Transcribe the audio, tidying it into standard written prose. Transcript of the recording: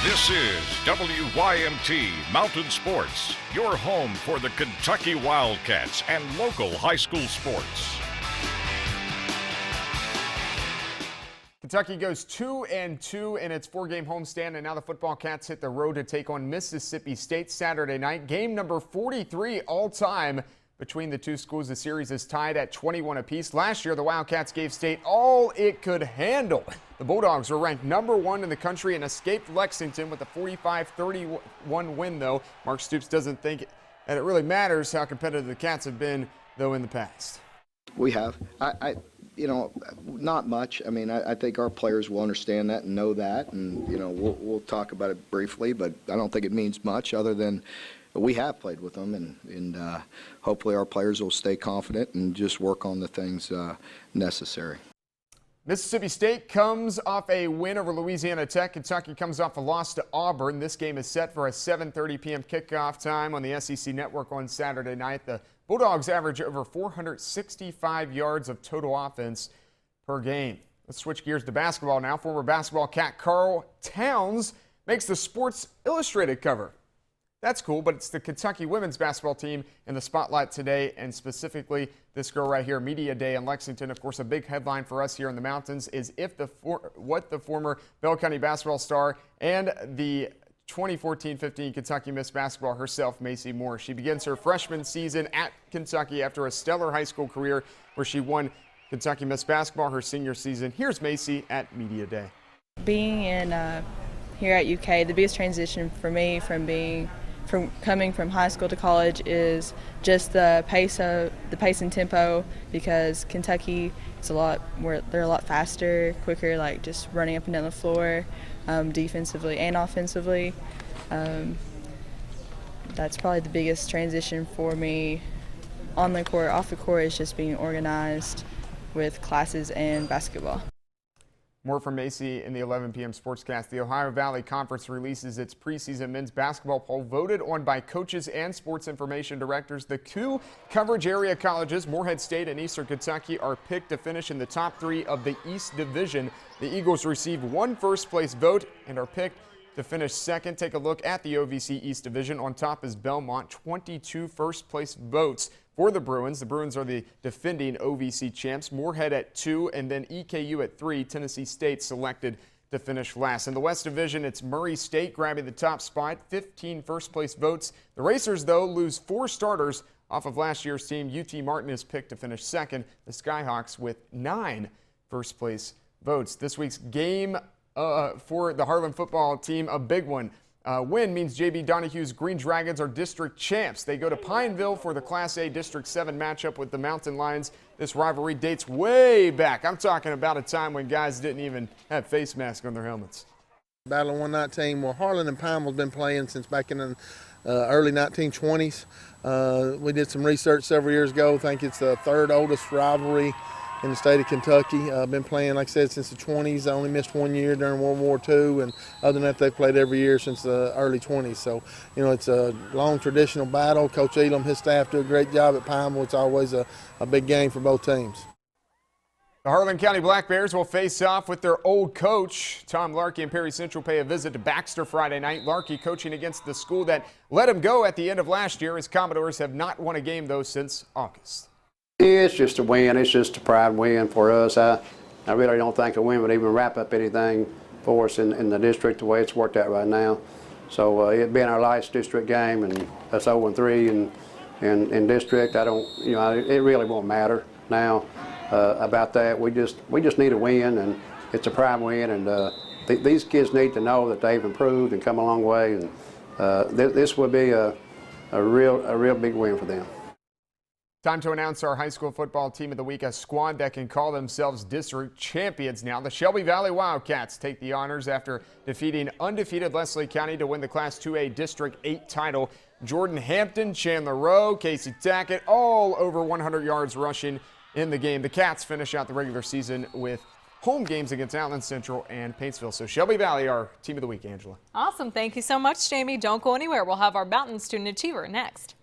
This is WYMT Mountain Sports, your home for the Kentucky Wildcats and local high school sports. Kentucky goes 2-2 in its four-game homestand, and now the football Cats hit the road to take on Mississippi State Saturday night. Game number 43 all-time between the two schools. The series is tied at 21 apiece. Last year, the Wildcats gave State all it could handle. The Bulldogs were ranked number 1 in the country and escaped Lexington with a 45-31 win, though. Mark Stoops doesn't think that it really matters how competitive the Cats have been, though, in the past. We have. Not much. I mean, I think our players will understand that and know that, and, we'll talk about it briefly, but I don't think it means much other than we have played with them, and hopefully our players will stay confident and just work on the things necessary. Mississippi State comes off a win over Louisiana Tech. Kentucky comes off a loss to Auburn. This game is set for a 7:30 p.m. kickoff time on the SEC Network on Saturday night. The Bulldogs average over 465 yards of total offense per game. Let's switch gears to basketball now. Former basketball cat Carl Towns makes the Sports Illustrated cover. That's cool, but it's the Kentucky women's basketball team in the spotlight today, and specifically this girl right here, Media Day in Lexington. Of course, a big headline for us here in the mountains is what the former Bell County basketball star and the 2014-15 Kentucky Miss Basketball herself, Macy Moore. She begins her freshman season at Kentucky after a stellar high school career where she won Kentucky Miss Basketball her senior season. Here's Macy at Media Day. Being in here at UK, the biggest transition for me from coming from high school to college is just the pace and tempo, because Kentucky is they're a lot faster, quicker, like just running up and down the floor, defensively and offensively. That's probably the biggest transition for me on the court. Off the court is just being organized with classes and basketball. More from Macy in the 11 p.m. Sportscast. The Ohio Valley Conference releases its preseason men's basketball poll, voted on by coaches and sports information directors. The two coverage area colleges, Morehead State and Eastern Kentucky, are picked to finish in the top 3 of the East Division. The Eagles receive 1 first-place vote and are picked to finish second. Take a look at the OVC East Division. On top is Belmont, 22 first-place votes for the Bruins. The Bruins are the defending OVC champs. Morehead at 2 and then EKU at 3. Tennessee State selected to finish last. In the West Division, it's Murray State grabbing the top spot, 15 first-place votes. The Racers, though, lose 4 starters off of last year's team. UT Martin is picked to finish second. The Skyhawks with 9 first-place votes. This week's game for the Harlan football team, a big one. Win means JB Donahue's Green Dragons are district champs. They go to Pineville for the Class A District 7 matchup with the Mountain Lions. This rivalry dates way back. I'm talking about a time when guys didn't even have face masks on their helmets. Battle of 119. Well, Harlan and Pineville's been playing since back in the early 1920s. We did some research several years ago. I think it's the 3rd oldest rivalry in the state of Kentucky. I've been playing, like I said, since the 20s. I only missed 1 year during World War II, and other than that, they've played every year since the early 20s. So, it's a long traditional battle. Coach Elam, his staff do a great job at Pineville. It's always a big game for both teams. The Harlan County Black Bears will face off with their old coach. Tom Larkey and Perry Central pay a visit to Baxter Friday night. Larkey coaching against the school that let him go at the end of last year. His Commodores have not won a game, though, since August. It's just a win. It's just a pride win for us. I really don't think a win would even wrap up anything for us in the district the way it's worked out right now. So it being our last district game and us 0-3 in district, it really won't matter now about that. We just need a win, and it's a pride win, and these kids need to know that they've improved and come a long way, and this would be a real big win for them. Time to announce our high school football team of the week, a squad that can call themselves district champions now. The Shelby Valley Wildcats take the honors after defeating undefeated Leslie County to win the Class 2A District 8 title. Jordan Hampton, Chandler Rowe, Casey Tackett, all over 100 yards rushing in the game. The Cats finish out the regular season with home games against Outland Central and Paintsville. So Shelby Valley, our team of the week, Angela. Awesome. Thank you so much, Jamie. Don't go anywhere. We'll have our Mountain Student Achiever next.